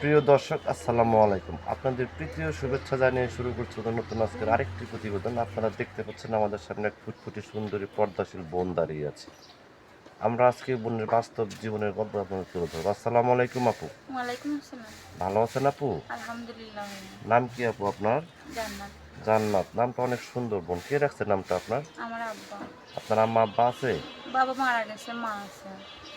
প্রিয় দর্শক, আসসালামু আলাইকুম। আপনাদের প্রীতীয় শুভেচ্ছা জানিয়ে শুরু করছি নতুন আজকের আরেকটি প্রতিবেদন। আপনারা দেখতে পাচ্ছেন আমাদের সামনে এক ফুটফুটে সুন্দরী পর্দাশীল বোন দাঁড়িয়ে আছে। আমরা আজকে বোনের বাস্তব জীবনের গল্প আপনাদের তুলে ধরবো। আসসালামু আলাইকুম আপু। ওয়ালাইকুম আসসালাম। ভালো আছেন আপু? আলহামদুলিল্লাহ ভাইয়া। নাম কি আপু আপনার? জান্নাত। জান্নাত। নামটা অনেক সুন্দর বোন। কে রাখছে নামটা আপনার? আমার আব্বা। আপনার আম্মা আব্বা আছে? বাবা মারা গেছে, মা আছে।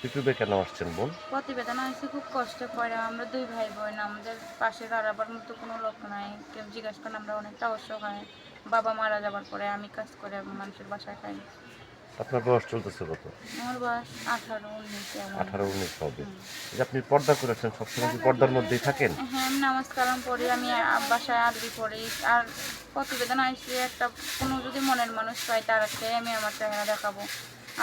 ইউটিউবে কেন আসছেন বোন? প্রতিবেদন হয়েছে খুব কষ্ট করে। আমরা দুই ভাই বোন, আমাদের পাশে দাঁড়াবার মতো কোনো লোক নাই। কেউ জিজ্ঞাসা করেন, আমরা অনেকটা অসহায়। বাবা মারা যাবার পরে আমি কাজ করে মানুষের বাসায় খাই। আপনার বয়স চলতেছে কত? আমার বয়স 18-19 এমন। 18-19 হবে। হুম। এই যে আপনি পর্দা করেছেন, সবসময় কি পর্দার মধ্যেই থাকেন? হ্যাঁ, আমি নামাজ কালাম পড়ি, আমি বাসায় আরবি পড়ি। আর প্রতিবেদন আসছে একটা, কোনো যদি মনের মানুষ পাই তারাকে আমি আমার চেহারা দেখাবো।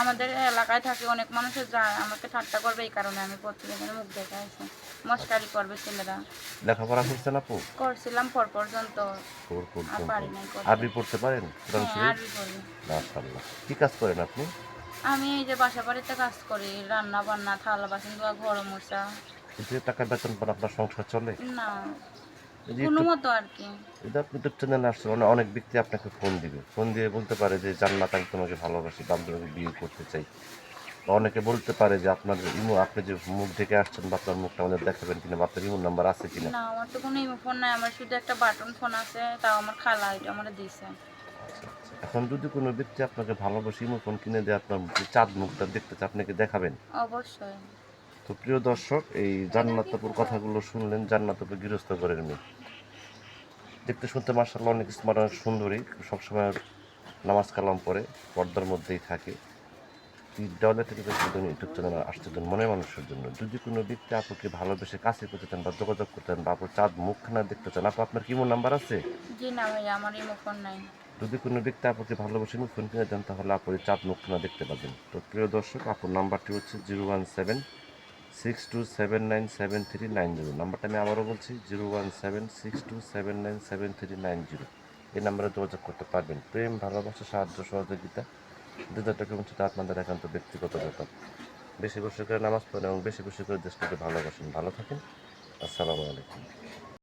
আমাদের এলাকায় থাকে অনেক মানুষের যা আমাকে ঠাট্টা করবে, এই কারণে আমি প্রতিবেদনে মুখ দেখে আসি। মস্কারি করবে ছেলেরা। লেখাপড়া করছেন আপু? করছিলাম পর পর্যন্ত, ফোর আর পর্যন্ত। পারি নাই করতে। আরবি পড়তে পারেন? কোরআন হ্যাঁ, শরীফ? আরবি পড়ি। মাশাআল্লাহ। কি কাজ করেন আপনি? আমি এই যে বাসা বাড়িতে কাজ করি, রান্না বান্না, থালা বাসন ধোয়া, ঘর মোছা। এই যে টাকা বেতন পান আপনার সংসার চলে? না, এই যে কোনো ইউটিউব মতো আর কি। এই যে আপনি ইউটিউব চ্যানেলে আসছেন, অনেক ব্যক্তি আপনাকে ফোন দিবে। ফোন দিয়ে বলতে পারে যে, "জান্নাত, আমি তোমাকে ভালোবাসি বা আমি তোমাকে বিয়ে করতে চাই।" বা অনেকে বলতে পারে যে আপনার আপনি যে মুখ ঢেকে আসছেন বা আপনার মুখটা আমাদের দেখাবেন কিনা বা আপনার ইমো নাম্বার আছে কিনা? না, আমার তো কোনো ইমো ফোন নাই। আমার শুধু একটা বাটন ফোন আছে, তাও আমার খালা এটা আমারে দিছে। আচ্ছা, আচ্ছা। এখন যদি কোনো ব্যক্তি আপনাকে ভালোবাসে ইমো ফোন কিনে দিয়ে আপনার যে চাঁদ মুখটা দেখতে চায়, আপনি কি দেখাবেন? অবশ্যই। তো প্রিয় দর্শক, এই জান্নাত আপুর কথাগুলো শুনলেন। জান্নাত আপু গৃহস্থ ঘরের মেয়ে। দেখতে শুনতে মাশাআল্লাহ অনেক স্মার্ট, অনেক সুন্দরী। সবসময় নামাজ কালাম পড়ে, পর্দার মধ্যেই থাকে। ঈদ দেওয়ালে থেকে ইউটিউব চ্যানেল আসছে মনের মানুষের জন্য। যদি কোনো ব্যক্তি আপুকে ভালোবেসে কাছে করতে চান বা যোগাযোগ করতে চান বা আপুর চাঁদ মুখখানা দেখতে চান, আপু আপনার কি ইমো নাম্বার আছে? জি না ভাইয়া, আমার ইমো ফোন নাই। যদি কোনো ব্যক্তি আপুকে ভালোবেসে ফোন কিনে দেন, তাহলে আপুর এই চাঁদ মুখখানা দেখতে পাবেন। তো প্রিয় দর্শক, আপুর নাম্বারটি হচ্ছে 01762797390। নাম্বারটা আমি আবারও বলছি, 01762797390। এই নাম্বারে যোগাযোগ করতে পারবেন। প্রেম, ভালোবাসা, সাহায্য, সহযোগিতা, দুধটা কেমন সেটা আপনাদের একান্ত ব্যক্তিগত ব্যাপার। বেশি বেশি করে নামাজ পড়েন এবং বেশি বেশি করে দেশটাকে ভালোবাসেন। ভালো থাকেন। আসসালামু আলাইকুম।